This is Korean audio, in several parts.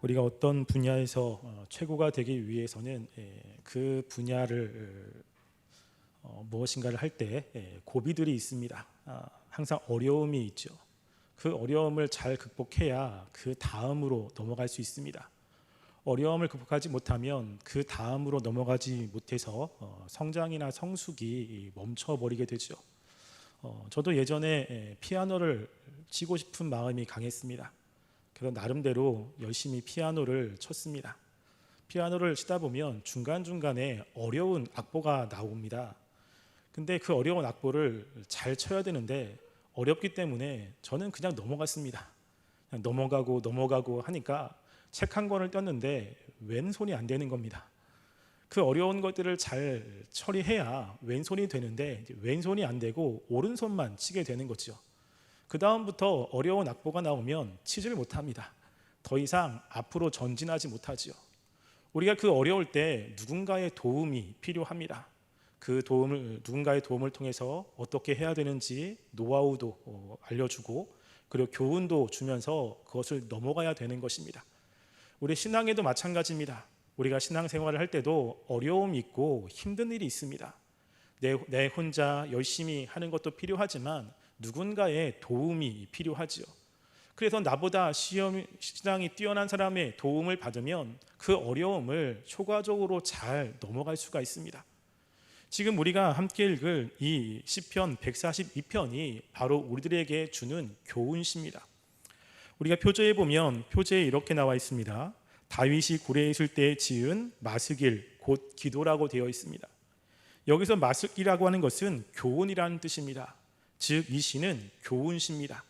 우리가 어떤 분야에서 최고가 되기 위해서는 그 분야를 무엇인가를 할 때 고비들이 있습니다. 항상 어려움이 있죠. 그 어려움을 잘 극복해야 그 다음으로 넘어갈 수 있습니다. 어려움을 극복하지 못하면 그 다음으로 넘어가지 못해서 성장이나 성숙이 멈춰버리게 되죠. 저도 예전에 피아노를 치고 싶은 마음이 강했습니다. 그래서 나름대로 열심히 피아노를 쳤습니다. 피아노를 치다 보면 중간중간에 어려운 악보가 나옵니다. 근데 그 어려운 악보를 잘 쳐야 되는데 어렵기 때문에 저는 그냥 넘어갔습니다. 그냥 넘어가고 하니까 책 한 권을 떴는데 왼손이 안 되는 겁니다. 그 어려운 것들을 잘 처리해야 왼손이 되는데 왼손이 안 되고 오른손만 치게 되는 거죠. 그 다음부터 어려운 악보가 나오면 치지를 못합니다. 더 이상 앞으로 전진하지 못하죠. 우리가 그 어려울 때 누군가의 도움이 필요합니다. 그 누군가의 도움을 통해서 어떻게 해야 되는지 노하우도 알려주고 그리고 교훈도 주면서 그것을 넘어가야 되는 것입니다. 우리 신앙에도 마찬가지입니다. 우리가 신앙생활을 할 때도 어려움이 있고 힘든 일이 있습니다. 내 혼자 열심히 하는 것도 필요하지만 누군가의 도움이 필요하죠. 그래서 나보다 신앙이 뛰어난 사람의 도움을 받으면 그 어려움을 효과적으로 잘 넘어갈 수가 있습니다. 지금 우리가 함께 읽을 이 시편 142편이 바로 우리들에게 주는 교훈입니다. 우리가 표제에 보면 표제에 이렇게 나와 있습니다. 다윗이 굴에 있을 때 지은 마스길 곧 기도라고 되어 있습니다. 여기서 마스길이라고 하는 것은 교훈이라는 뜻입니다. 즉 이 시는 교훈시입니다.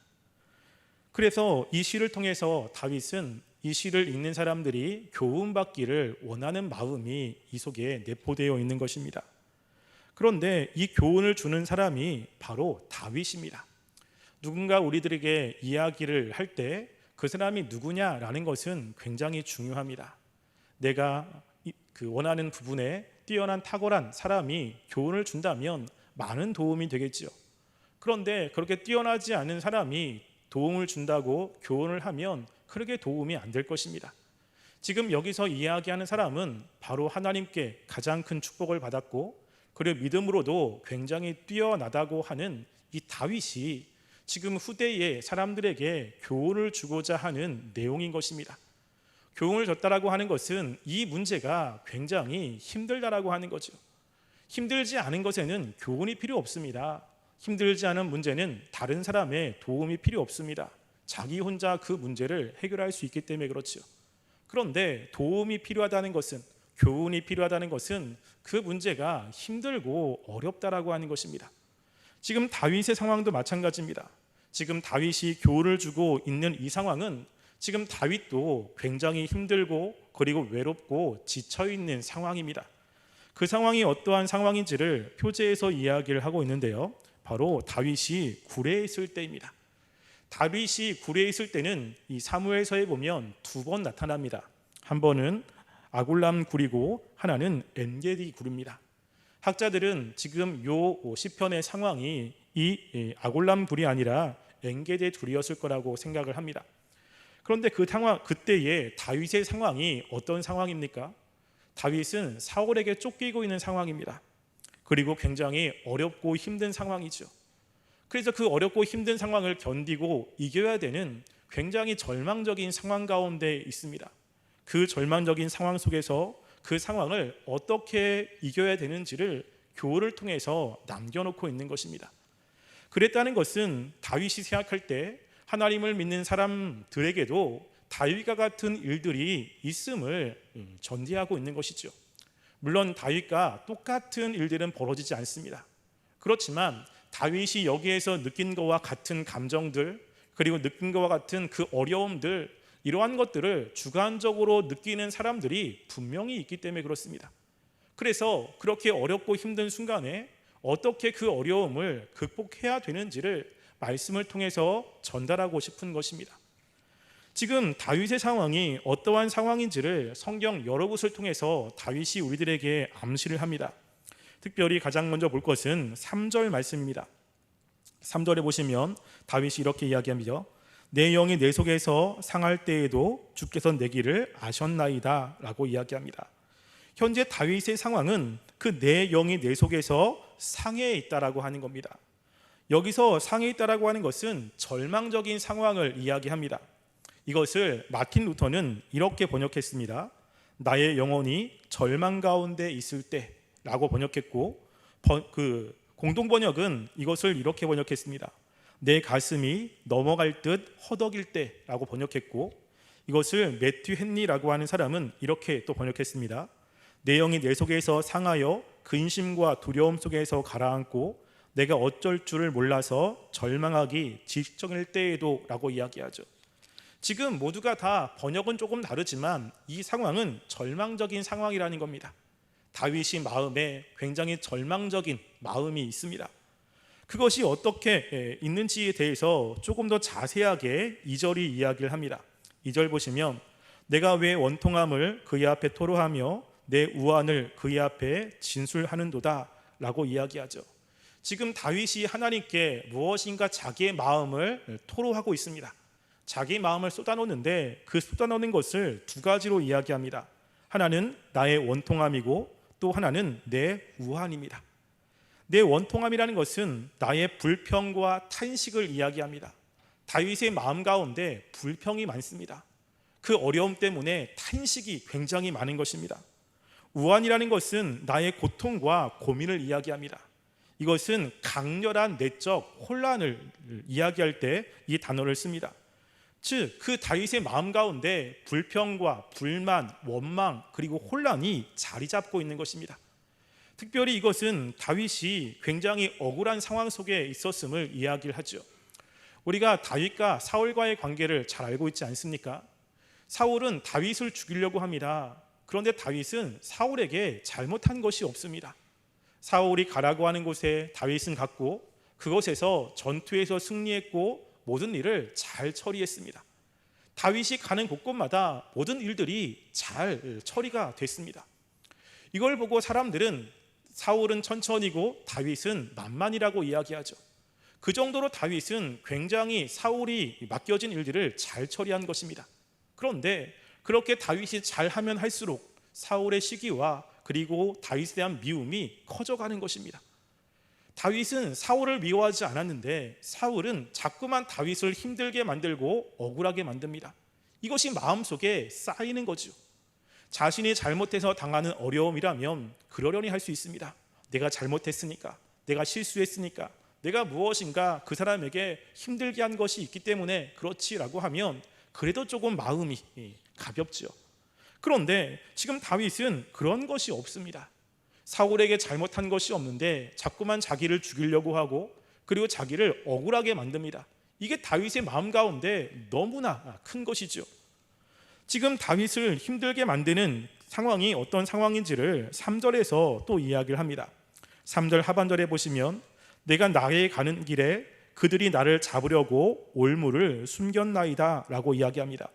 그래서 이 시를 통해서 다윗은 이 시를 읽는 사람들이 교훈받기를 원하는 마음이 이 속에 내포되어 있는 것입니다. 그런데 이 교훈을 주는 사람이 바로 다윗입니다. 누군가 우리들에게 이야기를 할 때 그 사람이 누구냐라는 것은 굉장히 중요합니다. 내가 그 원하는 부분에 뛰어난 탁월한 사람이 교훈을 준다면 많은 도움이 되겠지요. 그런데 그렇게 뛰어나지 않은 사람이 도움을 준다고 교훈을 하면 그렇게 도움이 안 될 것입니다. 지금 여기서 이야기하는 사람은 바로 하나님께 가장 큰 축복을 받았고 그리고 믿음으로도 굉장히 뛰어나다고 하는 이 다윗이 지금 후대의 사람들에게 교훈을 주고자 하는 내용인 것입니다. 교훈을 줬다라고 하는 것은 이 문제가 굉장히 힘들다라고 하는 거죠. 힘들지 않은 것에는 교훈이 필요 없습니다. 힘들지 않은 문제는 다른 사람의 도움이 필요 없습니다. 자기 혼자 그 문제를 해결할 수 있기 때문에 그렇죠. 그런데 도움이 필요하다는 것은, 교훈이 필요하다는 것은 그 문제가 힘들고 어렵다라고 하는 것입니다. 지금 다윗의 상황도 마찬가지입니다. 지금 다윗이 교훈을 주고 있는 이 상황은 지금 다윗도 굉장히 힘들고 그리고 외롭고 지쳐있는 상황입니다. 그 상황이 어떠한 상황인지를 표제에서 이야기를 하고 있는데요. 바로 다윗이 굴에 있을 때입니다. 다윗이 굴에 있을 때는 이 사무엘서에 보면 두 번 나타납니다. 한 번은 아골람 굴이고 하나는 엔게디 굴입니다. 학자들은 지금 요 시편의 상황이 이 아골람 굴이 아니라 엔게디 굴이었을 거라고 생각을 합니다. 그런데 그때의 다윗의 상황이 어떤 상황입니까? 다윗은 사울에게 쫓기고 있는 상황입니다. 그리고 굉장히 어렵고 힘든 상황이죠. 그래서 그 어렵고 힘든 상황을 견디고 이겨야 되는 굉장히 절망적인 상황 가운데 있습니다. 그 절망적인 상황 속에서 그 상황을 어떻게 이겨야 되는지를 교훈을 통해서 남겨놓고 있는 것입니다. 그랬다는 것은 다윗이 생각할 때 하나님을 믿는 사람들에게도 다윗과 같은 일들이 있음을 전제하고 있는 것이죠. 물론 다윗과 똑같은 일들은 벌어지지 않습니다. 그렇지만 다윗이 여기에서 느낀 것과 같은 감정들, 그리고 느낀 것과 같은 그 어려움들, 이러한 것들을 주관적으로 느끼는 사람들이 분명히 있기 때문에 그렇습니다. 그래서 그렇게 어렵고 힘든 순간에 어떻게 그 어려움을 극복해야 되는지를 말씀을 통해서 전달하고 싶은 것입니다. 지금 다윗의 상황이 어떠한 상황인지를 성경 여러 곳을 통해서 다윗이 우리들에게 암시를 합니다. 특별히 가장 먼저 볼 것은 3절 말씀입니다. 3절에 보시면 다윗이 이렇게 이야기합니다. 내 영이 내 속에서 상할 때에도 주께서 내 길을 아셨나이다 라고 이야기합니다. 현재 다윗의 상황은 그 내 영이 내 속에서 상해 있다라고 하는 겁니다. 여기서 상해 있다라고 하는 것은 절망적인 상황을 이야기합니다. 이것을 마틴 루터는 이렇게 번역했습니다. 나의 영혼이 절망 가운데 있을 때라고 번역했고, 그 공동 번역은 이것을 이렇게 번역했습니다. 내 가슴이 넘어갈 듯 허덕일 때라고 번역했고, 이것을 매튜 헨리라고 하는 사람은 이렇게 또 번역했습니다. 내 영이 내 속에서 상하여 근심과 두려움 속에서 가라앉고 내가 어쩔 줄을 몰라서 절망하기 직전일 때에도 라고 이야기하죠. 지금 모두가 다 번역은 조금 다르지만 이 상황은 절망적인 상황이라는 겁니다. 다윗이 마음에 굉장히 절망적인 마음이 있습니다. 그것이 어떻게 있는지에 대해서 조금 더 자세하게 2절이 이야기를 합니다. 2절 보시면 내가 왜 원통함을 그의 앞에 토로하며 내 우환을 그의 앞에 진술하는도다 라고 이야기하죠. 지금 다윗이 하나님께 무엇인가 자기의 마음을 토로하고 있습니다. 자기 마음을 쏟아놓는데 그 쏟아놓는 것을 두 가지로 이야기합니다. 하나는 나의 원통함이고 또 하나는 내 우환입니다. 내 원통함이라는 것은 나의 불평과 탄식을 이야기합니다. 다윗의 마음 가운데 불평이 많습니다. 그 어려움 때문에 탄식이 굉장히 많은 것입니다. 우환이라는 것은 나의 고통과 고민을 이야기합니다. 이것은 강렬한 내적 혼란을 이야기할 때 이 단어를 씁니다. 즉, 그 다윗의 마음 가운데 불평과 불만, 원망 그리고 혼란이 자리 잡고 있는 것입니다. 특별히 이것은 다윗이 굉장히 억울한 상황 속에 있었음을 이야기를 하죠. 우리가 다윗과 사울과의 관계를 잘 알고 있지 않습니까? 사울은 다윗을 죽이려고 합니다. 그런데 다윗은 사울에게 잘못한 것이 없습니다. 사울이 가라고 하는 곳에 다윗은 갔고 그곳에서 전투에서 승리했고 모든 일을 잘 처리했습니다. 다윗이 가는 곳곳마다 모든 일들이 잘 처리가 됐습니다. 이걸 보고 사람들은 사울은 천천히고 다윗은 만만이라고 이야기하죠. 그 정도로 다윗은 굉장히 사울이 맡겨진 일들을 잘 처리한 것입니다. 그런데 그렇게 다윗이 잘하면 할수록 사울의 시기와 그리고 다윗에 대한 미움이 커져가는 것입니다. 다윗은 사울을 미워하지 않았는데 사울은 자꾸만 다윗을 힘들게 만들고 억울하게 만듭니다. 이것이 마음속에 쌓이는 거죠. 자신이 잘못해서 당하는 어려움이라면 그러려니 할 수 있습니다. 내가 잘못했으니까, 내가 실수했으니까, 내가 무엇인가 그 사람에게 힘들게 한 것이 있기 때문에 그렇지라고 하면 그래도 조금 마음이 가볍죠. 그런데 지금 다윗은 그런 것이 없습니다. 사울에게 잘못한 것이 없는데 자꾸만 자기를 죽이려고 하고 그리고 자기를 억울하게 만듭니다. 이게 다윗의 마음 가운데 너무나 큰 것이죠. 지금 다윗을 힘들게 만드는 상황이 어떤 상황인지를 3절에서 또 이야기를 합니다. 3절 하반절에 보시면 내가 나의 가는 길에 그들이 나를 잡으려고 올무를 숨겼나이다 라고 이야기합니다.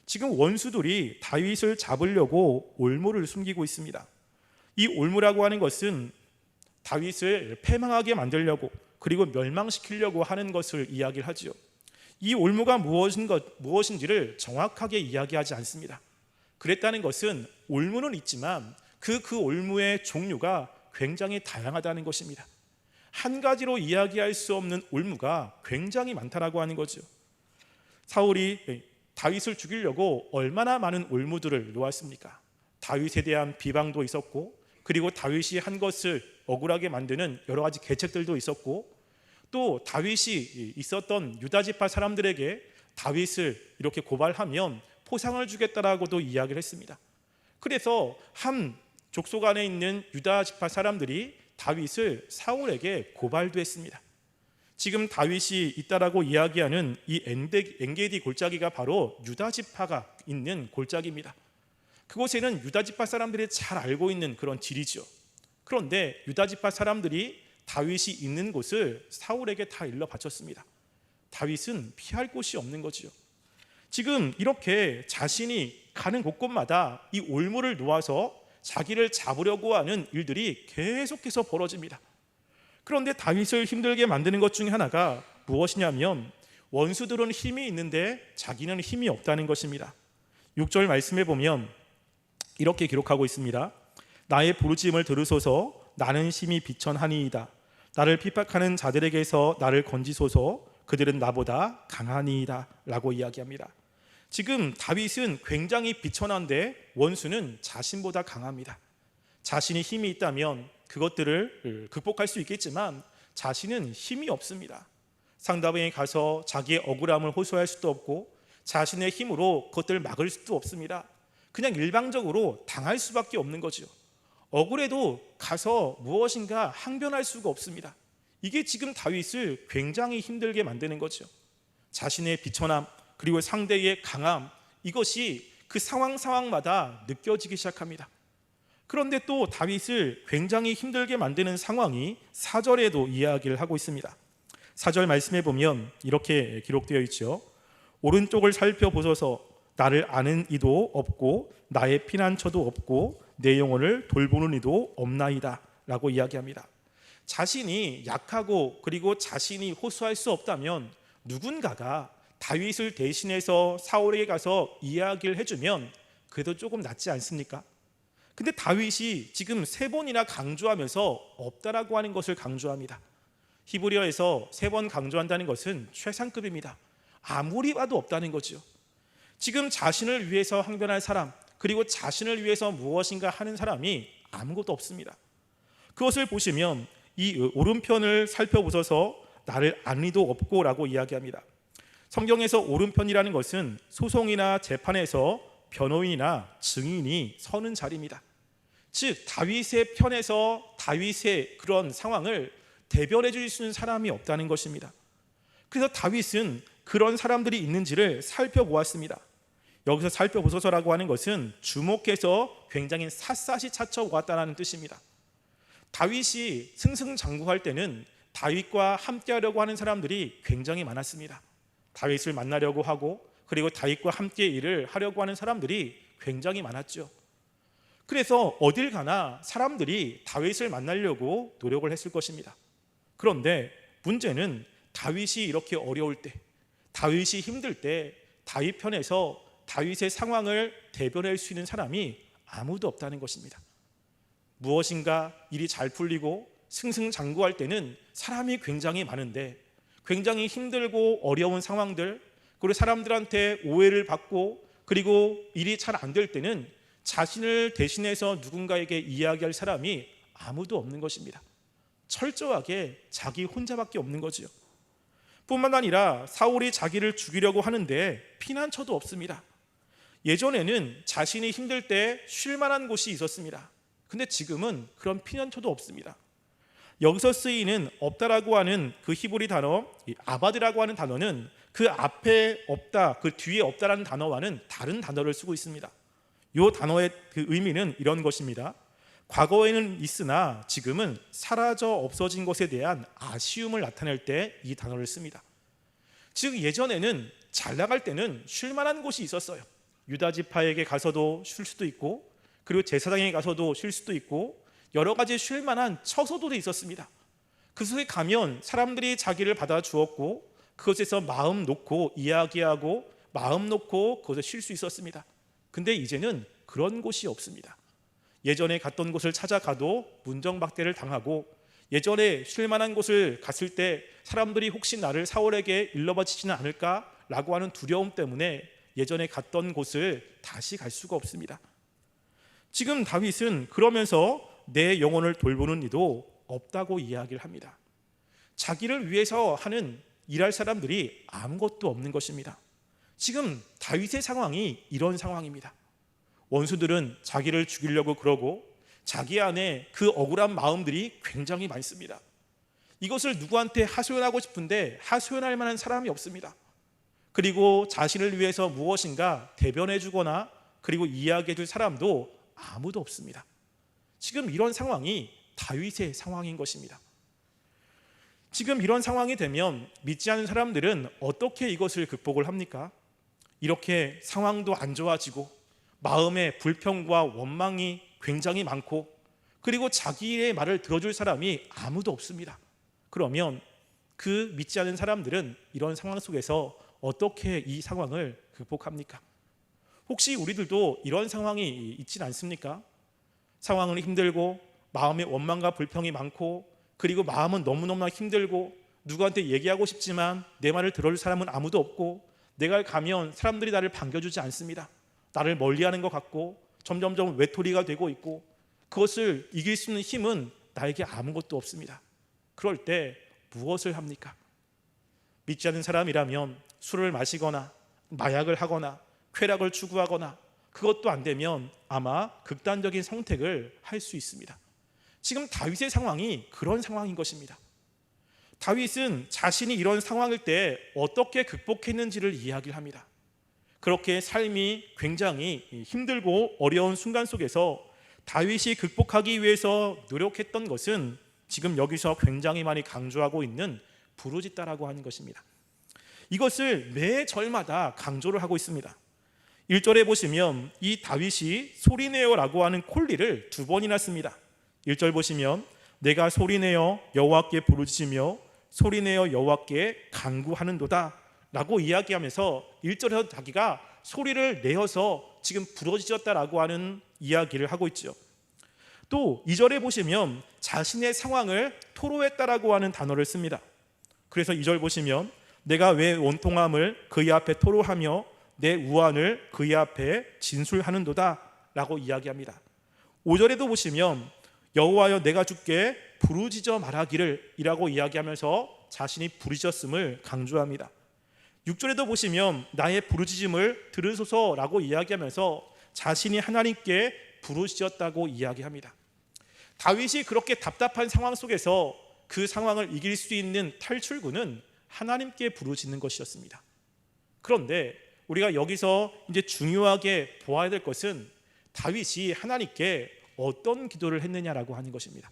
지금 원수들이 다윗을 잡으려고 올무를 숨기고 있습니다. 이 올무라고 하는 것은 다윗을 패망하게 만들려고 그리고 멸망시키려고 하는 것을 이야기를 하지요. 이 올무가 무엇인지를 정확하게 이야기하지 않습니다. 그랬다는 것은 올무는 있지만 그 올무의 종류가 굉장히 다양하다는 것입니다. 한 가지로 이야기할 수 없는 올무가 굉장히 많다라고 하는 거죠. 사울이 다윗을 죽이려고 얼마나 많은 올무들을 놓았습니까? 다윗에 대한 비방도 있었고 그리고 다윗이 한 것을 억울하게 만드는 여러 가지 계책들도 있었고 또 다윗이 있었던 유다 지파 사람들에게 다윗을 이렇게 고발하면 포상을 주겠다라고도 이야기를 했습니다. 그래서 한 족속 안에 있는 유다 지파 사람들이 다윗을 사울에게 고발도 했습니다. 지금 다윗이 있다라고 이야기하는 이 엔게디 골짜기가 바로 유다 지파가 있는 골짜기입니다. 그곳에는 유다 지파 사람들이 잘 알고 있는 그런 지리죠. 그런데 유다 지파 사람들이 다윗이 있는 곳을 사울에게 다 일러 바쳤습니다. 다윗은 피할 곳이 없는 거죠. 지금 이렇게 자신이 가는 곳곳마다 이 올무를 놓아서 자기를 잡으려고 하는 일들이 계속해서 벌어집니다. 그런데 다윗을 힘들게 만드는 것 중에 하나가 무엇이냐면 원수들은 힘이 있는데 자기는 힘이 없다는 것입니다. 6절 말씀에 보면 이렇게 기록하고 있습니다. 나의 부르짖음을 들으소서. 나는 심히 비천하니이다. 나를 핍박하는 자들에게서 나를 건지소서. 그들은 나보다 강하니이다 라고 이야기합니다. 지금 다윗은 굉장히 비천한데 원수는 자신보다 강합니다. 자신이 힘이 있다면 그것들을 극복할 수 있겠지만 자신은 힘이 없습니다. 상대방에 가서 자기의 억울함을 호소할 수도 없고 자신의 힘으로 그것들을 막을 수도 없습니다. 그냥 일방적으로 당할 수밖에 없는 거죠. 억울해도 가서 무엇인가 항변할 수가 없습니다. 이게 지금 다윗을 굉장히 힘들게 만드는 거죠. 자신의 비천함 그리고 상대의 강함, 이것이 그 상황마다 느껴지기 시작합니다. 그런데 또 다윗을 굉장히 힘들게 만드는 상황이 4절에도 이야기를 하고 있습니다. 4절 말씀에 보면 이렇게 기록되어 있죠. 오른쪽을 살펴보소서. 나를 아는 이도 없고 나의 피난처도 없고 내 영혼을 돌보는 이도 없나이다 라고 이야기합니다. 자신이 약하고 그리고 자신이 호소할 수 없다면 누군가가 다윗을 대신해서 사울에게 가서 이야기를 해주면 그래도 조금 낫지 않습니까? 근데 다윗이 지금 3번이나 강조하면서 없다라고 하는 것을 강조합니다. 히브리어에서 3번 강조한다는 것은 최상급입니다. 아무리 봐도 없다는 거죠. 지금 자신을 위해서 항변할 사람, 그리고 자신을 위해서 무엇인가 하는 사람이 아무것도 없습니다. 그것을 보시면 이 오른편을 살펴보셔서 나를 아는 이도 없고 라고 이야기합니다. 성경에서 오른편이라는 것은 소송이나 재판에서 변호인이나 증인이 서는 자리입니다. 즉 다윗의 편에서 다윗의 그런 상황을 대변해 줄 수 있는 사람이 없다는 것입니다. 그래서 다윗은 그런 사람들이 있는지를 살펴보았습니다. 여기서 살펴보소서라고 하는 것은 주목해서 굉장히 샅샅이 찾아보았다는 뜻입니다. 다윗이 승승장구할 때는 다윗과 함께하려고 하는 사람들이 굉장히 많았습니다. 다윗을 만나려고 하고 그리고 다윗과 함께 일을 하려고 하는 사람들이 굉장히 많았죠. 그래서 어딜 가나 사람들이 다윗을 만나려고 노력을 했을 것입니다. 그런데 문제는 다윗이 이렇게 어려울 때, 다윗이 힘들 때 다윗 편에서 다윗의 상황을 대변할 수 있는 사람이 아무도 없다는 것입니다. 무엇인가 일이 잘 풀리고 승승장구할 때는 사람이 굉장히 많은데 굉장히 힘들고 어려운 상황들, 그리고 사람들한테 오해를 받고 그리고 일이 잘 안 될 때는 자신을 대신해서 누군가에게 이야기할 사람이 아무도 없는 것입니다. 철저하게 자기 혼자밖에 없는 거죠. 뿐만 아니라 사울이 자기를 죽이려고 하는데 피난처도 없습니다. 예전에는 자신이 힘들 때 쉴 만한 곳이 있었습니다. 근데 지금은 그런 피난처도 없습니다. 여기서 쓰이는 없다라고 하는 그 히브리 단어 아바드라고 하는 단어는 그 앞에 없다, 그 뒤에 없다라는 단어와는 다른 단어를 쓰고 있습니다. 이 단어의 그 의미는 이런 것입니다. 과거에는 있으나 지금은 사라져 없어진 것에 대한 아쉬움을 나타낼 때 이 단어를 씁니다. 즉 예전에는 잘 나갈 때는 쉴 만한 곳이 있었어요. 유다 지파에게 가서도 쉴 수도 있고 그리고 제사장에게 가서도 쉴 수도 있고 여러 가지 쉴 만한 처소들이 있었습니다. 그 속에 가면 사람들이 자기를 받아주었고 그것에서 마음 놓고 이야기하고 마음 놓고 그것에 쉴 수 있었습니다. 근데 이제는 그런 곳이 없습니다. 예전에 갔던 곳을 찾아가도 문정박대를 당하고 예전에 쉴 만한 곳을 갔을 때 사람들이 혹시 나를 사울에게 일러바치지는 않을까라고 하는 두려움 때문에 예전에 갔던 곳을 다시 갈 수가 없습니다. 지금 다윗은 그러면서 내 영혼을 돌보는 이도 없다고 이야기를 합니다. 자기를 위해서 하는 일할 사람들이 아무것도 없는 것입니다. 지금 다윗의 상황이 이런 상황입니다. 원수들은 자기를 죽이려고 그러고 자기 안에 그 억울한 마음들이 굉장히 많습니다. 이것을 누구한테 하소연하고 싶은데 하소연할 만한 사람이 없습니다. 그리고 자신을 위해서 무엇인가 대변해 주거나 그리고 이야기해 줄 사람도 아무도 없습니다. 지금 이런 상황이 다윗의 상황인 것입니다. 지금 이런 상황이 되면 믿지 않는 사람들은 어떻게 이것을 극복을 합니까? 이렇게 상황도 안 좋아지고 마음의 불평과 원망이 굉장히 많고 그리고 자기의 말을 들어줄 사람이 아무도 없습니다. 그러면 그 믿지 않는 사람들은 이런 상황 속에서 어떻게 이 상황을 극복합니까? 혹시 우리들도 이런 상황이 있진 않습니까? 상황은 힘들고 마음에 원망과 불평이 많고, 그리고 마음은 너무너무 힘들고 누구한테 얘기하고 싶지만 내 말을 들어줄 사람은 아무도 없고, 내가 가면 사람들이 나를 반겨주지 않습니다. 나를 멀리하는 것 같고 점점점 외톨이가 되고 있고, 그것을 이길 수 있는 힘은 나에게 아무것도 없습니다. 그럴 때 무엇을 합니까? 믿지 않는 사람이라면 술을 마시거나 마약을 하거나 쾌락을 추구하거나, 그것도 안 되면 아마 극단적인 선택을 할 수 있습니다. 지금 다윗의 상황이 그런 상황인 것입니다. 다윗은 자신이 이런 상황일 때 어떻게 극복했는지를 이야기를 합니다. 그렇게 삶이 굉장히 힘들고 어려운 순간 속에서 다윗이 극복하기 위해서 노력했던 것은 지금 여기서 굉장히 많이 강조하고 있는 부르짖다라고 하는 것입니다. 이것을 매 절마다 강조를 하고 있습니다. 1절에 보시면 이 다윗이 소리내어라고 하는 콜리를 2번이나 씁니다. 1절 보시면 내가 소리내어 여호와께 부르짖으며 소리내어 여호와께 간구하는도다 라고 이야기하면서 1절에서 자기가 소리를 내어서 지금 부르짖었다라고 하는 이야기를 하고 있죠. 또 2절에 보시면 자신의 상황을 토로했다라고 하는 단어를 씁니다. 그래서 2절 보시면 내가 왜 원통함을 그의 앞에 토로하며 내 우환을 그의 앞에 진술하는도다 라고 이야기합니다. 5절에도 보시면 여호와여 내가 주께 부르짖어 말하기를 이라고 이야기하면서 자신이 부르짖었음을 강조합니다. 6절에도 보시면 나의 부르짖음을 들으소서라고 이야기하면서 자신이 하나님께 부르짖었다고 이야기합니다. 다윗이 그렇게 답답한 상황 속에서 그 상황을 이길 수 있는 탈출구는 하나님께 부르짖는 것이었습니다. 그런데 우리가 여기서 이제 중요하게 보아야 될 것은 다윗이 하나님께 어떤 기도를 했느냐라고 하는 것입니다.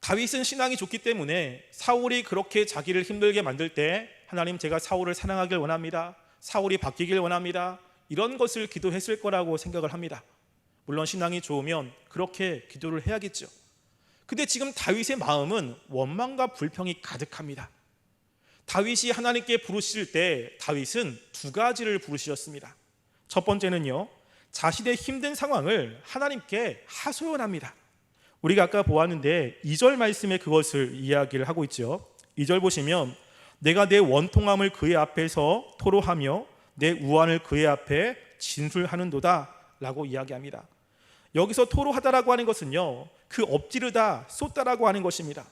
다윗은 신앙이 좋기 때문에 사울이 그렇게 자기를 힘들게 만들 때 하나님 제가 사울을 사랑하길 원합니다. 사울이 바뀌길 원합니다. 이런 것을 기도했을 거라고 생각을 합니다. 물론 신앙이 좋으면 그렇게 기도를 해야겠죠. 근데 지금 다윗의 마음은 원망과 불평이 가득합니다. 다윗이 하나님께 부르실 때 다윗은 2가지를 부르셨습니다. 첫 번째는요, 자신의 힘든 상황을 하나님께 하소연합니다. 우리가 아까 보았는데 2절 말씀에 그것을 이야기를 하고 있죠. 2절 보시면 내가 내 원통함을 그의 앞에서 토로하며 내 우환을 그의 앞에 진술하는도다 라고 이야기합니다. 여기서 토로하다라고 하는 것은요, 그 엎지르다 쏟다라고 하는 것입니다.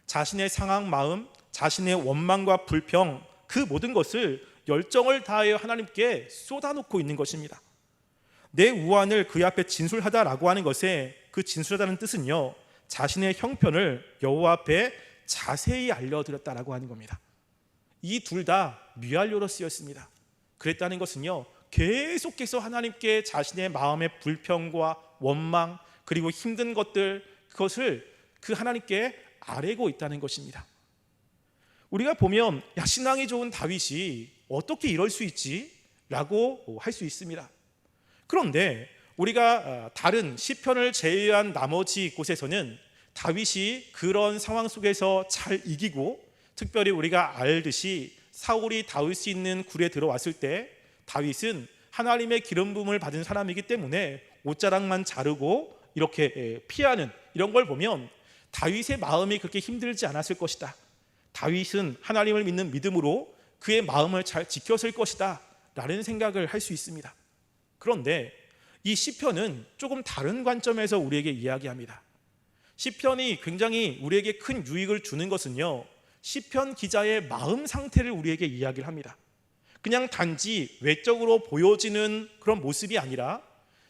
자신의 상황 마음, 자신의 원망과 불평, 그 모든 것을 열정을 다하여 하나님께 쏟아놓고 있는 것입니다. 내 우환을 그의 앞에 진술하다라고 하는 것에 그 진술하다는 뜻은요, 자신의 형편을 여호와 앞에 자세히 알려드렸다라고 하는 겁니다. 이 둘 다 미완료로 쓰였습니다. 그랬다는 것은요, 계속해서 하나님께 자신의 마음의 불평과 원망 그리고 힘든 것들, 그것을 그 하나님께 아뢰고 있다는 것입니다. 우리가 보면 신앙이 좋은 다윗이 어떻게 이럴 수 있지? 라고 할 수 있습니다. 그런데 우리가 다른 시편을 제외한 나머지 곳에서는 다윗이 그런 상황 속에서 잘 이기고, 특별히 우리가 알듯이 사울이 다윗이 있는 굴에 들어왔을 때 다윗은 하나님의 기름 부음을 받은 사람이기 때문에 옷자락만 자르고 이렇게 피하는 이런 걸 보면 다윗의 마음이 그렇게 힘들지 않았을 것이다. 다윗은 하나님을 믿는 믿음으로 그의 마음을 잘 지켰을 것이다 라는 생각을 할 수 있습니다. 그런데 이 시편은 조금 다른 관점에서 우리에게 이야기합니다. 시편이 굉장히 우리에게 큰 유익을 주는 것은요, 시편 기자의 마음 상태를 우리에게 이야기를 합니다. 그냥 단지 외적으로 보여지는 그런 모습이 아니라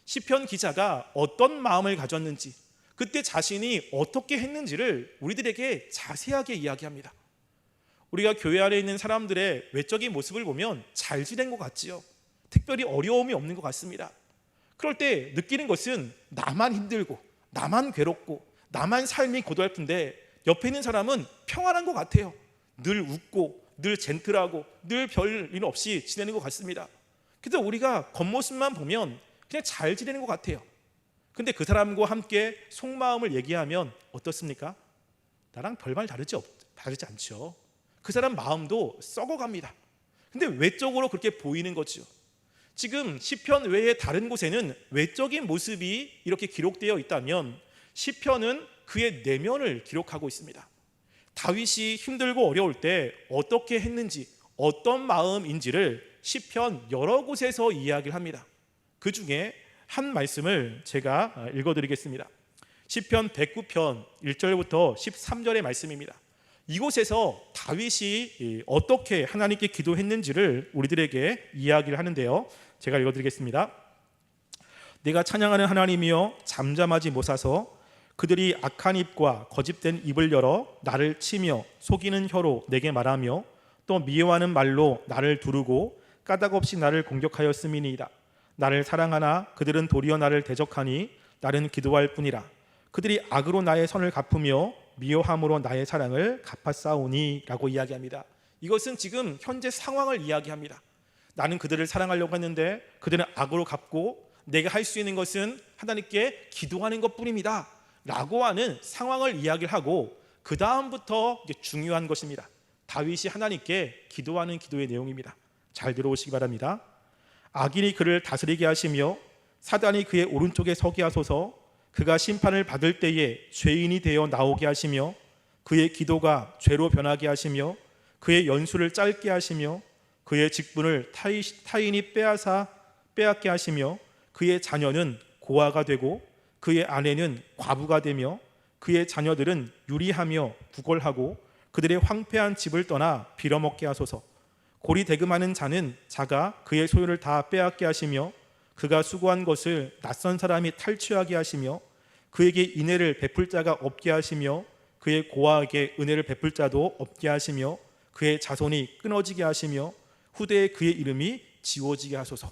시편 기자가 어떤 마음을 가졌는지, 그때 자신이 어떻게 했는지를 우리들에게 자세하게 이야기합니다. 우리가 교회 안에 있는 사람들의 외적인 모습을 보면 잘 지낸 것 같지요. 특별히 어려움이 없는 것 같습니다. 그럴 때 느끼는 것은 나만 힘들고 나만 괴롭고 나만 삶이 고달픈데 옆에 있는 사람은 평안한 것 같아요. 늘 웃고 늘 젠틀하고 늘 별일 없이 지내는 것 같습니다. 그래서 우리가 겉모습만 보면 그냥 잘 지내는 것 같아요. 근데 그 사람과 함께 속마음을 얘기하면 어떻습니까? 나랑 별말 달라지지 않죠. 그 사람 마음도 썩어갑니다. 근데 외적으로 그렇게 보이는 거죠. 지금 시편 외에 다른 곳에는 외적인 모습이 이렇게 기록되어 있다면 시편은 그의 내면을 기록하고 있습니다. 다윗이 힘들고 어려울 때 어떻게 했는지, 어떤 마음인지를 시편 여러 곳에서 이야기를 합니다. 그 중에 한 말씀을 제가 읽어드리겠습니다. 시편 109편 1절부터 13절의 말씀입니다. 이곳에서 다윗이 어떻게 하나님께 기도했는지를 우리들에게 이야기를 하는데요, 제가 읽어드리겠습니다. 내가 찬양하는 하나님이여 잠잠하지 못하소. 그들이 악한 입과 거짓된 입을 열어 나를 치며 속이는 혀로 내게 말하며 또 미워하는 말로 나를 두르고 까닭없이 나를 공격하였음이니이다. 나를 사랑하나 그들은 도리어 나를 대적하니 나는 기도할 뿐이라. 그들이 악으로 나의 선을 갚으며 미워함으로 나의 사랑을 갚았사오니 라고 이야기합니다. 이것은 지금 현재 상황을 이야기합니다. 나는 그들을 사랑하려고 했는데 그들은 악으로 갚고 내가 할 수 있는 것은 하나님께 기도하는 것뿐입니다 라고 하는 상황을 이야기를 하고, 그 다음부터 중요한 것입니다. 다윗이 하나님께 기도하는 기도의 내용입니다. 잘 들어오시기 바랍니다. 악인이 그를 다스리게 하시며 사단이 그의 오른쪽에 서게 하소서. 그가 심판을 받을 때에 죄인이 되어 나오게 하시며 그의 기도가 죄로 변하게 하시며 그의 연수를 짧게 하시며 그의 직분을 타인이 빼앗게 하시며 그의 자녀는 고아가 되고 그의 아내는 과부가 되며 그의 자녀들은 유리하며 부골하고 그들의 황폐한 집을 떠나 빌어먹게 하소서. 골이 대금하는 자는 자가 그의 소유를 다 빼앗게 하시며 그가 수고한 것을 낯선 사람이 탈취하게 하시며 그에게 인애를 베풀 자가 없게 하시며 그의 고아에게 은혜를 베풀 자도 없게 하시며 그의 자손이 끊어지게 하시며 후대에 그의 이름이 지워지게 하소서.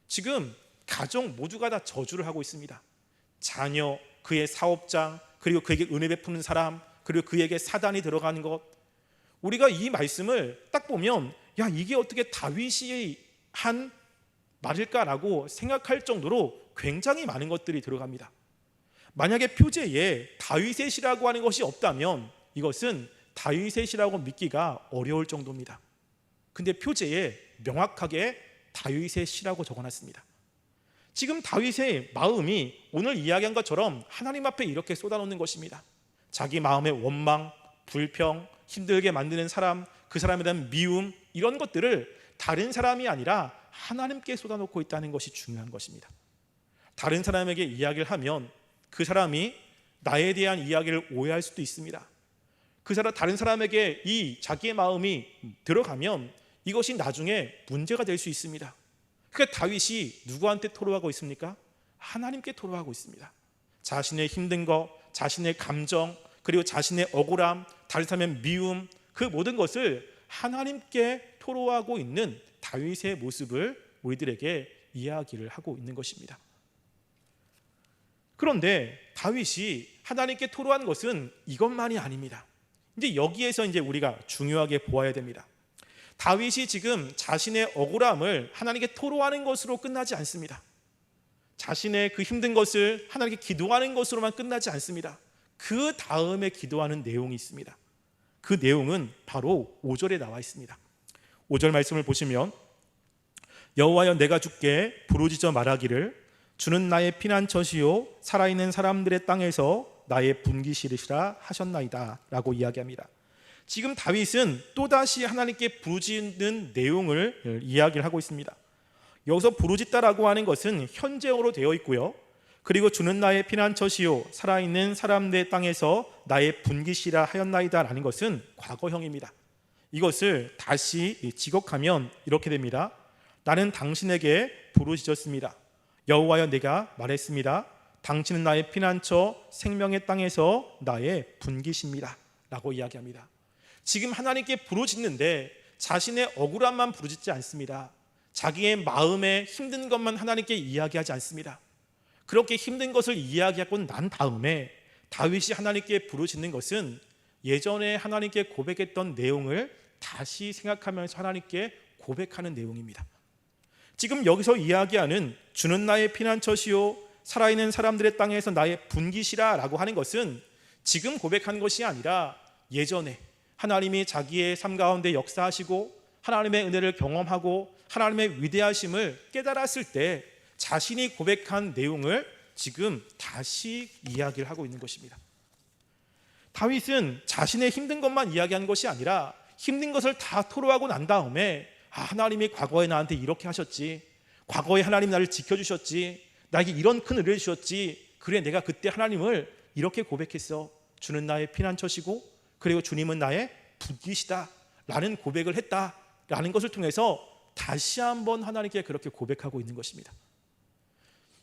지금 가족 모두가 다 저주를 하고 있습니다. 자녀, 그의 사업장, 그리고 그에게 은혜 베푸는 사람, 그리고 그에게 사단이 들어가는 것. 우리가 이 말씀을 딱 보면 야, 이게 어떻게 다윗이 한 말일까라고 생각할 정도로 굉장히 많은 것들이 들어갑니다. 만약에 표제에 다윗의 시라고 하는 것이 없다면 이것은 다윗의 시라고 믿기가 어려울 정도입니다. 근데 표제에 명확하게 다윗의 시라고 적어놨습니다. 지금 다윗의 마음이 오늘 이야기한 것처럼 하나님 앞에 이렇게 쏟아놓는 것입니다. 자기 마음의 원망, 불평, 힘들게 만드는 사람, 그 사람에 대한 미움, 이런 것들을 다른 사람이 아니라 하나님께 쏟아놓고 있다는 것이 중요한 것입니다. 다른 사람에게 이야기를 하면 그 사람이 나에 대한 이야기를 오해할 수도 있습니다. 다른 사람에게 이 자기의 마음이 들어가면 이것이 나중에 문제가 될 수 있습니다. 그러니까 다윗이 누구한테 토로하고 있습니까? 하나님께 토로하고 있습니다. 자신의 힘든 것, 자신의 감정, 그리고 자신의 억울함, 다른 사람의 미움, 그 모든 것을 하나님께 토로하고 있는 다윗의 모습을 우리들에게 이야기를 하고 있는 것입니다. 그런데 다윗이 하나님께 토로한 것은 이것만이 아닙니다. 이제 여기에서 우리가 중요하게 보아야 됩니다. 다윗이 지금 자신의 억울함을 하나님께 토로하는 것으로 끝나지 않습니다. 자신의 그 힘든 것을 하나님께 기도하는 것으로만 끝나지 않습니다. 그 다음에 기도하는 내용이 있습니다. 그 내용은 바로 5절에 나와 있습니다. 5절 말씀을 보시면 여호와여 내가 주께 부르짖어 말하기를 주는 나의 피난처시요 살아있는 사람들의 땅에서 나의 분기시리시라 하셨나이다 라고 이야기합니다. 지금 다윗은 또다시 하나님께 부르짖는 내용을 이야기를 하고 있습니다. 여기서 부르짖다라고 하는 것은 현재어로 되어 있고요, 그리고 주는 나의 피난처시요 살아있는 사람들의 땅에서 나의 분기시라 하였나이다 라는 것은 과거형입니다. 이것을 다시 직역하면 이렇게 됩니다. 나는 당신에게 부르짖었습니다. 여호와여 내가 말했습니다. 당신은 나의 피난처 생명의 땅에서 나의 분기십니다 라고 이야기합니다. 지금 하나님께 부르짖는데 자신의 억울함만 부르짖지 않습니다. 자기의 마음에 힘든 것만 하나님께 이야기하지 않습니다. 그렇게 힘든 것을 이야기하고 난 다음에 다윗이 하나님께 부르짖는 것은 예전에 하나님께 고백했던 내용을 다시 생각하면서 하나님께 고백하는 내용입니다. 지금 여기서 이야기하는 주는 나의 피난처시요 살아있는 사람들의 땅에서 나의 분기시라 라고 하는 것은 지금 고백한 것이 아니라 예전에 하나님이 자기의 삶 가운데 역사하시고 하나님의 은혜를 경험하고 하나님의 위대하심을 깨달았을 때 자신이 고백한 내용을 지금 다시 이야기를 하고 있는 것입니다. 다윗은 자신의 힘든 것만 이야기한 것이 아니라 힘든 것을 다 토로하고 난 다음에 하나님이 과거에 나한테 이렇게 하셨지, 과거에 하나님 나를 지켜주셨지, 나에게 이런 큰 은혜를 주셨지, 그래 내가 그때 하나님을 이렇게 고백했어. 주는 나의 피난처시고 그리고 주님은 나의 붙기시다 라는 고백을 했다라는 것을 통해서 다시 한번 하나님께 그렇게 고백하고 있는 것입니다.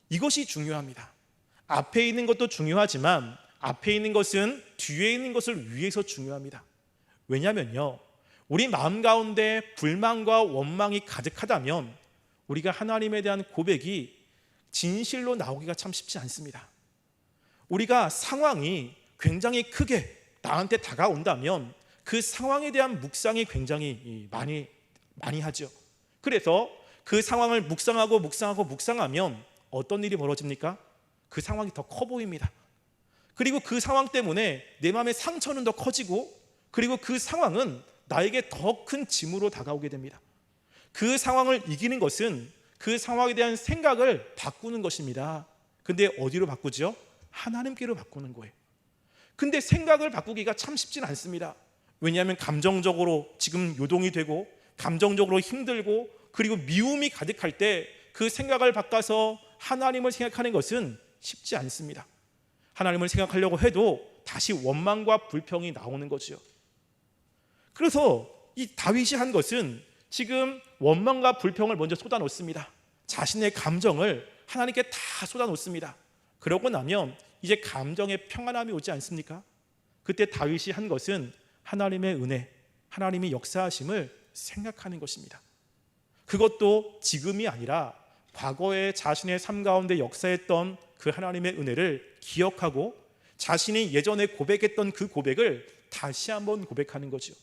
이것이 중요합니다. 앞에 있는 것도 중요하지만 앞에 있는 것은 뒤에 있는 것을 위해서 중요합니다. 왜냐하면요, 우리 마음 가운데 불만과 원망이 가득하다면 우리가 하나님에 대한 고백이 진실로 나오기가 참 쉽지 않습니다. 우리가 상황이 굉장히 크게 나한테 다가온다면 그 상황에 대한 묵상이 굉장히 많이 하죠. 그래서 그 상황을 묵상하면 어떤 일이 벌어집니까? 그 상황이 더 커 보입니다. 그리고 그 상황 때문에 내 마음의 상처는 더 커지고, 그리고 그 상황은 나에게 더 큰 짐으로 다가오게 됩니다. 그 상황을 이기는 것은 그 상황에 대한 생각을 바꾸는 것입니다. 근데 어디로 바꾸죠? 하나님께로 바꾸는 거예요. 근데 생각을 바꾸기가 참 쉽진 않습니다. 왜냐하면 감정적으로 지금 요동이 되고 감정적으로 힘들고 그리고 미움이 가득할 때 그 생각을 바꿔서 하나님을 생각하는 것은 쉽지 않습니다. 하나님을 생각하려고 해도 다시 원망과 불평이 나오는 거죠. 그래서 이 다윗이 한 것은 지금 원망과 불평을 먼저 쏟아놓습니다. 자신의 감정을 하나님께 다 쏟아놓습니다. 그러고 나면 이제 감정의 평안함이 오지 않습니까? 그때 다윗이 한 것은 하나님의 은혜, 하나님이 역사하심을 생각하는 것입니다. 그것도 지금이 아니라 과거에 자신의 삶 가운데 역사했던 그 하나님의 은혜를 기억하고 자신이 예전에 고백했던 그 고백을 다시 한번 고백하는 거죠.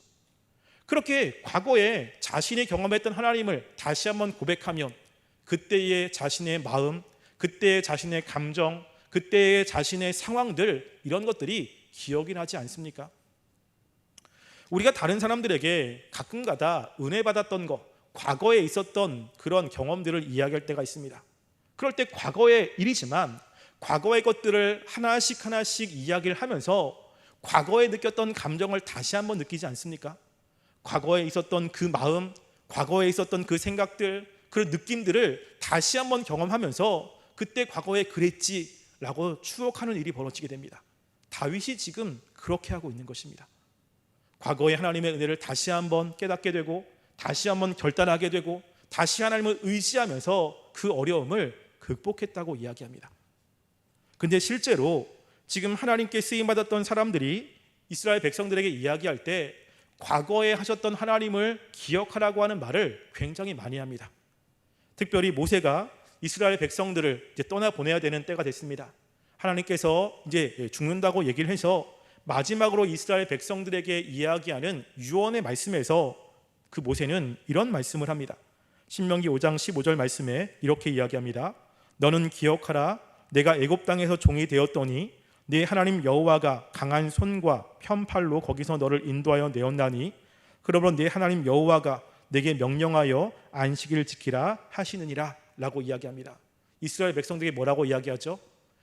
그렇게 과거에 자신이 경험했던 하나님을 다시 한번 고백하면 그때의 자신의 마음, 그때의 자신의 감정, 그때의 자신의 상황들, 이런 것들이 기억이 나지 않습니까? 우리가 다른 사람들에게 가끔가다 은혜 받았던 것, 과거에 있었던 그런 경험들을 이야기할 때가 있습니다. 그럴 때 과거의 일이지만 과거의 것들을 하나씩 이야기를 하면서 과거에 느꼈던 감정을 다시 한번 느끼지 않습니까? 과거에 있었던 그 마음, 과거에 있었던 그 생각들, 그 느낌들을 다시 한번 경험하면서 그때 과거에 그랬지라고 추억하는 일이 벌어지게 됩니다. 다윗이 지금 그렇게 하고 있는 것입니다. 과거의 하나님의 은혜를 다시 한번 깨닫게 되고 다시 한번 결단하게 되고 다시 하나님을 의지하면서 그 어려움을 극복했다고 이야기합니다. 근데 실제로 지금 하나님께 쓰임받았던 사람들이 이스라엘 백성들에게 이야기할 때 과거에 하셨던 하나님을 기억하라고 하는 말을 굉장히 많이 합니다. 특별히 모세가 이스라엘 백성들을 이제 떠나보내야 되는 때가 됐습니다. 하나님께서 이제 죽는다고 얘기를 해서 마지막으로 이스라엘 백성들에게 이야기하는 유언의 말씀에서 그 모세는 이런 말씀을 합니다. 신명기 5장 15절 말씀에 이렇게 이야기합니다. 너는 기억하라. 내가 애굽 땅에서 종이 되었더니 네 하나님 여호와가 강한 손과 편팔로 거기서 너를 인도하여 내었나니 그러므로 네 하나님 여호와가 내게 명령하여 안식일을 지키라 하시느니라 라고 이야기합니다. 이스라엘 백성들에게 뭐라고 이야기하죠?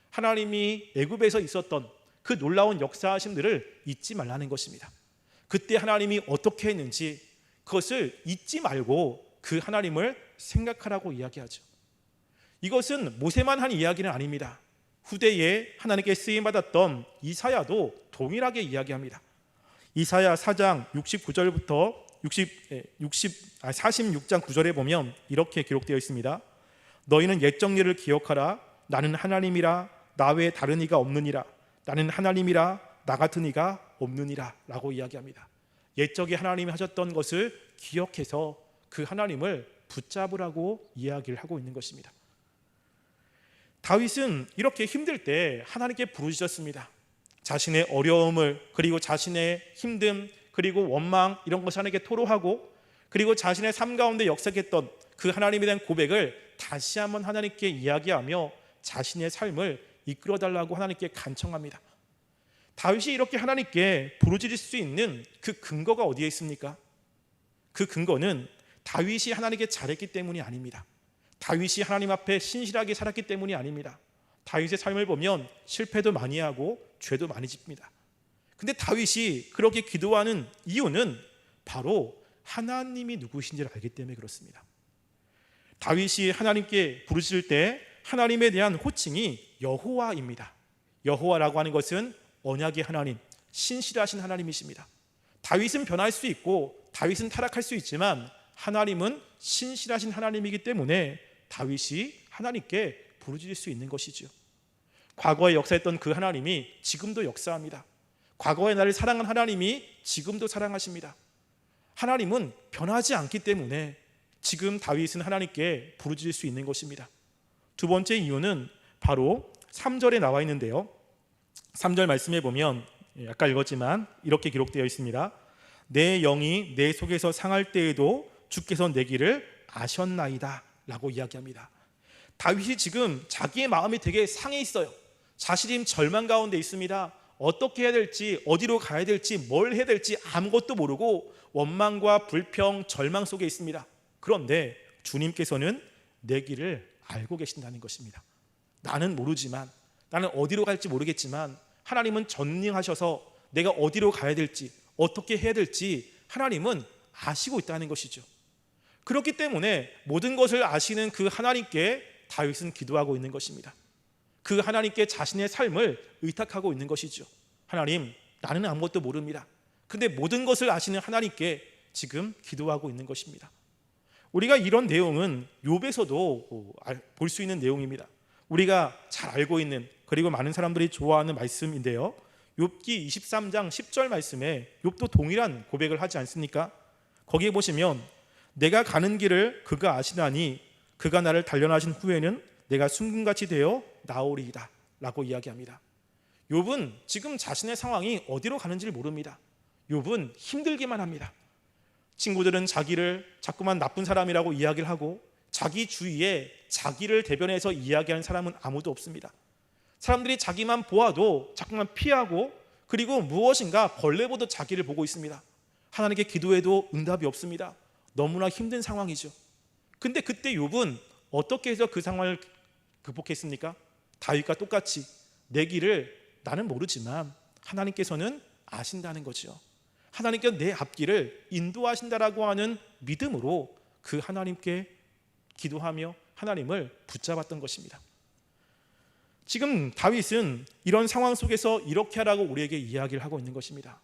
하나님이 애굽에서 있었던 그 놀라운 역사하심들을 잊지 말라는 것입니다. 그때 하나님이 어떻게 했는지 그것을 잊지 말고 그 하나님을 생각하라고 이야기하죠. 이것은 모세만 한 이야기는 아닙니다. 후대에 하나님께 쓰임받았던 이사야도 동일하게 이야기합니다. 이사야 4장 69절부터 46장 9절에 보면 이렇게 기록되어 있습니다. 너희는 옛적 일을 기억하라. 나는 하나님이라 나 외에 다른 이가 없느니라. 나는 하나님이라 나 같은 이가 없느니라 라고 이야기합니다. 옛적에 하나님이 하셨던 것을 기억해서 그 하나님을 붙잡으라고 이야기를 하고 있는 것입니다. 다윗은 이렇게 힘들 때 하나님께 부르짖었습니다. 자신의 어려움을, 그리고 자신의 힘듦, 그리고 원망, 이런 것을 하나님께 토로하고, 그리고 자신의 삶 가운데 역사했던 그 하나님에 대한 고백을 다시 한번 하나님께 이야기하며 자신의 삶을 이끌어달라고 하나님께 간청합니다. 다윗이 이렇게 하나님께 부르짖을 수 있는 그 근거가 어디에 있습니까? 그 근거는 다윗이 하나님께 잘했기 때문이 아닙니다. 다윗이 하나님 앞에 신실하게 살았기 때문이 아닙니다. 다윗의 삶을 보면 실패도 많이 하고 죄도 많이 짓습니다. 근데 다윗이 그렇게 기도하는 이유는 바로 하나님이 누구신지를 알기 때문에 그렇습니다. 다윗이 하나님께 부르짖을 때 하나님에 대한 호칭이 여호와입니다. 여호와라고 하는 것은 언약의 하나님, 신실하신 하나님이십니다. 다윗은 변할 수 있고 다윗은 타락할 수 있지만 하나님은 신실하신 하나님이기 때문에 다윗이 하나님께 부르짖을 수 있는 것이죠. 과거에 역사했던 그 하나님이 지금도 역사합니다. 과거에 나를 사랑한 하나님이 지금도 사랑하십니다. 하나님은 변하지 않기 때문에 지금 다윗은 하나님께 부르짖을 수 있는 것입니다. 두 번째 이유는 바로 3절에 나와 있는데요, 3절 말씀에 보면 아까 읽었지만 이렇게 기록되어 있습니다. 내 영이 내 속에서 상할 때에도 주께서 내 길을 아셨나이다 라고 이야기합니다. 다윗이 지금 자기의 마음이 되게 상해 있어요. 자신이 절망 가운데 있습니다. 어떻게 해야 될지, 어디로 가야 될지, 뭘 해야 될지 아무것도 모르고 원망과 불평, 절망 속에 있습니다. 그런데 주님께서는 내 길을 알고 계신다는 것입니다. 나는 모르지만, 나는 어디로 갈지 모르겠지만 하나님은 전능하셔서 내가 어디로 가야 될지, 어떻게 해야 될지 하나님은 아시고 있다는 것이죠. 그렇기 때문에 모든 것을 아시는 그 하나님께 다윗은 기도하고 있는 것입니다. 그 하나님께 자신의 삶을 의탁하고 있는 것이죠. 하나님, 나는 아무것도 모릅니다. 근데 모든 것을 아시는 하나님께 지금 기도하고 있는 것입니다. 우리가 이런 내용은 욥에서도 볼 수 있는 내용입니다. 우리가 잘 알고 있는, 그리고 많은 사람들이 좋아하는 말씀인데요, 욥기 23장 10절 말씀에 욥도 동일한 고백을 하지 않습니까? 거기에 보시면 내가 가는 길을 그가 아시나니 그가 나를 단련하신 후에는 내가 순금같이 되어 나오리이다 라고 이야기합니다. 욥은 지금 자신의 상황이 어디로 가는지를 모릅니다. 욥은 힘들기만 합니다. 친구들은 자기를 자꾸만 나쁜 사람이라고 이야기를 하고 자기 주위에 자기를 대변해서 이야기하는 사람은 아무도 없습니다. 사람들이 자기만 보아도 자꾸만 피하고, 그리고 무엇인가 벌레 보듯 자기를 보고 있습니다. 하나님께 기도해도 응답이 없습니다. 너무나 힘든 상황이죠. 근데 그때 욥은 어떻게 해서 그 상황을 극복했습니까? 다윗과 똑같이 내 길을 나는 모르지만 하나님께서는 아신다는 거죠. 하나님께서 내 앞길을 인도하신다라고 하는 믿음으로 그 하나님께 기도하며 하나님을 붙잡았던 것입니다. 지금 다윗은 이런 상황 속에서 이렇게 하라고 우리에게 이야기를 하고 있는 것입니다.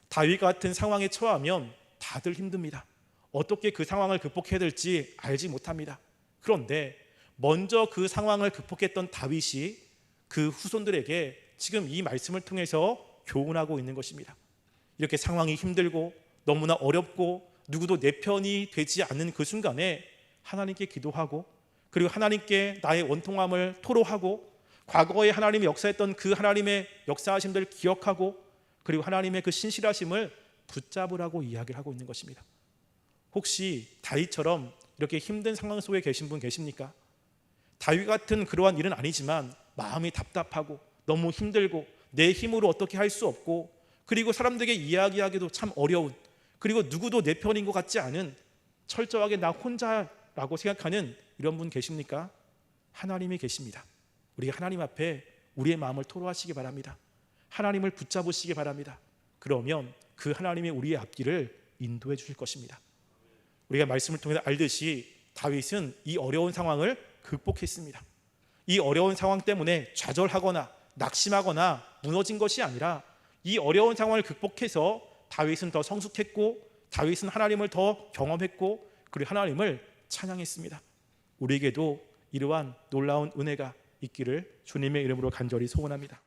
다윗 같은 상황에 처하면 다들 힘듭니다. 어떻게 그 상황을 극복해야 될지 알지 못합니다. 그런데 먼저 그 상황을 극복했던 다윗이 그 후손들에게 지금 이 말씀을 통해서 교훈하고 있는 것입니다. 이렇게 상황이 힘들고 너무나 어렵고 누구도 내 편이 되지 않는 그 순간에 하나님께 기도하고, 그리고 하나님께 나의 원통함을 토로하고, 과거에 하나님이 역사했던 그 하나님의 역사하심들을 기억하고, 그리고 하나님의 그 신실하심을 붙잡으라고 이야기를 하고 있는 것입니다. 혹시 다윗처럼 이렇게 힘든 상황 속에 계신 분 계십니까? 다윗 같은 그러한 일은 아니지만 마음이 답답하고 너무 힘들고 내 힘으로 어떻게 할 수 없고, 그리고 사람들에게 이야기하기도 참 어려운, 그리고 누구도 내 편인 것 같지 않은, 철저하게 나 혼자라고 생각하는 이런 분 계십니까? 하나님이 계십니다. 우리 하나님 앞에 우리의 마음을 토로하시기 바랍니다. 하나님을 붙잡으시기 바랍니다. 그러면 그 하나님이 우리의 앞길을 인도해 주실 것입니다. 우리가 말씀을 통해서 알듯이 다윗은 이 어려운 상황을 극복했습니다. 이 어려운 상황 때문에 좌절하거나 낙심하거나 무너진 것이 아니라 이 어려운 상황을 극복해서 다윗은 더 성숙했고, 다윗은 하나님을 더 경험했고, 그리고 하나님을 찬양했습니다. 우리에게도 이러한 놀라운 은혜가 있기를 주님의 이름으로 간절히 소원합니다.